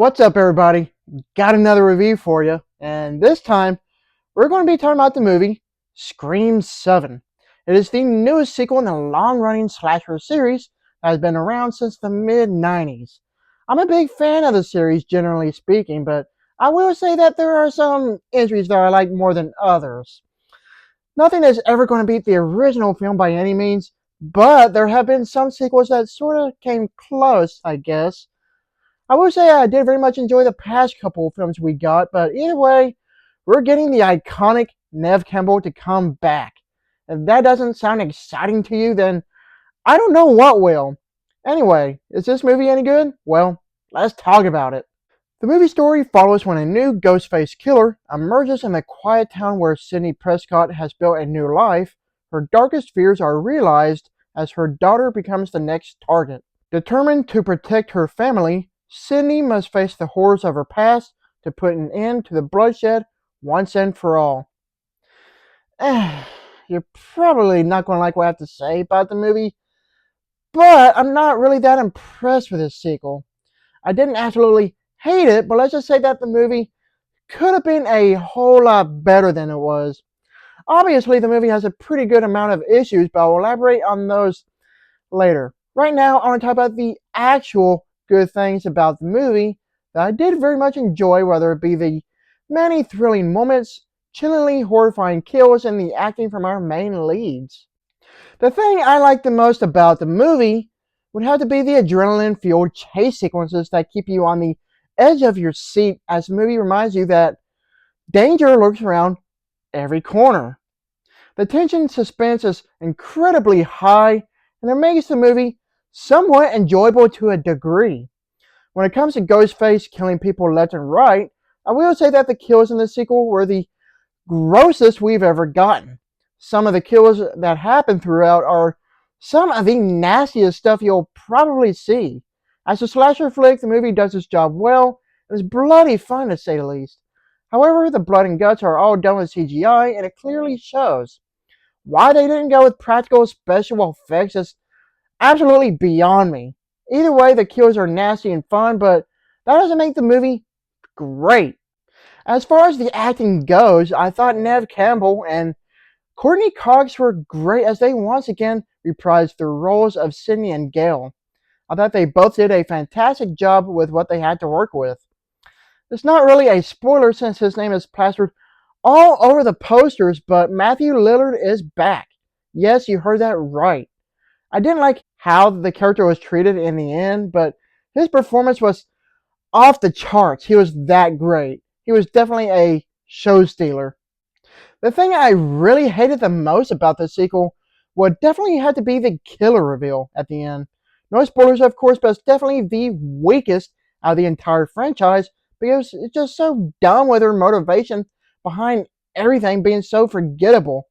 What's up, everybody? Got another review for you, and this time we're going to be talking about the movie Scream 7. It is the newest sequel in the long-running slasher series that has been around since the mid-90s. I'm a big fan of the series, generally speaking, but I will say that there are some entries that I like more than others. Nothing is ever going to beat the original film by any means, but there have been some sequels that sort of came close, I guess. I will say I did very much enjoy the past couple of films we got, but either way, we're getting the iconic Neve Campbell to come back. If that doesn't sound exciting to you, then I don't know what will. Anyway, is this movie any good? Well, let's talk about it. The movie story follows when a new Ghostface killer emerges in the quiet town where Sidney Prescott has built a new life. Her darkest fears are realized as her daughter becomes the next target. Determined to protect her family, Sidney must face the horrors of her past to put an end to the bloodshed once and for all. You're probably not going to like what I have to say about the movie, but I'm not really that impressed with this sequel. I didn't absolutely hate it, but let's just say that the movie could have been a whole lot better than it was. Obviously, the movie has a pretty good amount of issues, but I'll elaborate on those later. Right now, I want to talk about the actual good things about the movie that I did very much enjoy, whether it be the many thrilling moments, chillingly horrifying kills, and the acting from our main leads. The thing I like the most about the movie would have to be the adrenaline-fueled chase sequences that keep you on the edge of your seat as the movie reminds you that danger lurks around every corner. The tension suspense is incredibly high, and it makes the movie somewhat enjoyable to a degree. When it comes to Ghostface killing people left and right, I will say that the kills in the sequel were the grossest we've ever gotten. Some of the kills that happen throughout are some of the nastiest stuff you'll probably see. As a slasher flick, the movie does its job well, and is bloody fun to say the least. However, the blood and guts are all done with CGI, and it clearly shows. Why they didn't go with practical special effects is absolutely beyond me. Either way, the kills are nasty and fun, but that doesn't make the movie great. As far as the acting goes, I thought Neve Campbell and Courteney Cox were great as they once again reprised their roles of Sidney and Gale. I thought they both did a fantastic job with what they had to work with. It's not really a spoiler since his name is plastered all over the posters, but Matthew Lillard is back. Yes, you heard that right. I didn't like how the character was treated in the end, but his performance was off the charts. He was that great. He was definitely a show stealer. The thing I really hated the most about the sequel would definitely have to be the killer reveal at the end. No spoilers, of course, but it's definitely the weakest out of the entire franchise because it's just so dumb with her motivation behind everything being so forgettable.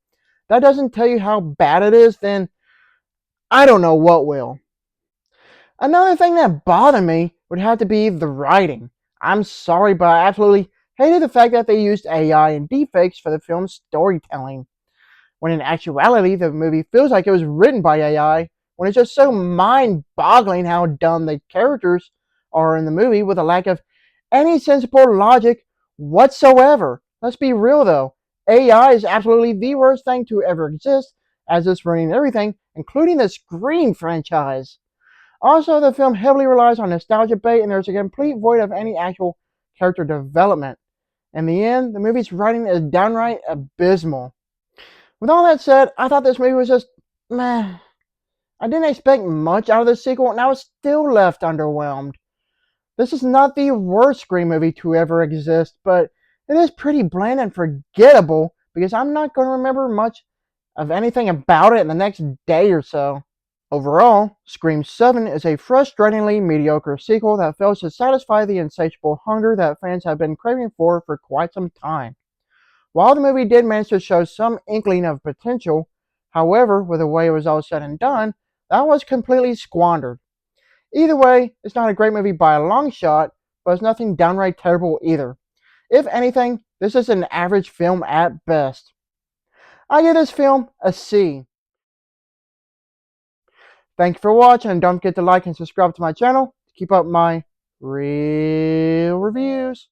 That doesn't tell you how bad it is, then I don't know what will. Another thing that bothered me would have to be the writing. I'm sorry, but I absolutely hated the fact that they used AI and deepfakes for the film's storytelling. When in actuality, the movie feels like it was written by AI, when it's just so mind-boggling how dumb the characters are in the movie with a lack of any sensible logic whatsoever. Let's be real though, AI is absolutely the worst thing to ever exist, as it's ruining everything, including the Scream franchise. Also, the film heavily relies on nostalgia bait, and there's a complete void of any actual character development. In the end, the movie's writing is downright abysmal. With all that said, I thought this movie was just meh. I didn't expect much out of the sequel, and I was still left underwhelmed. This is not the worst Scream movie to ever exist, but it is pretty bland and forgettable because I'm not going to remember much of anything about it in the next day or so. Overall, Scream 7 is a frustratingly mediocre sequel that fails to satisfy the insatiable hunger that fans have been craving for quite some time. While the movie did manage to show some inkling of potential, however, with the way it was all said and done, that was completely squandered. Either way, it's not a great movie by a long shot, but it's nothing downright terrible either. If anything, this is an average film at best. I give this film a C. Thank you for watching, and don't forget to like and subscribe to my channel to keep up my Real reviews.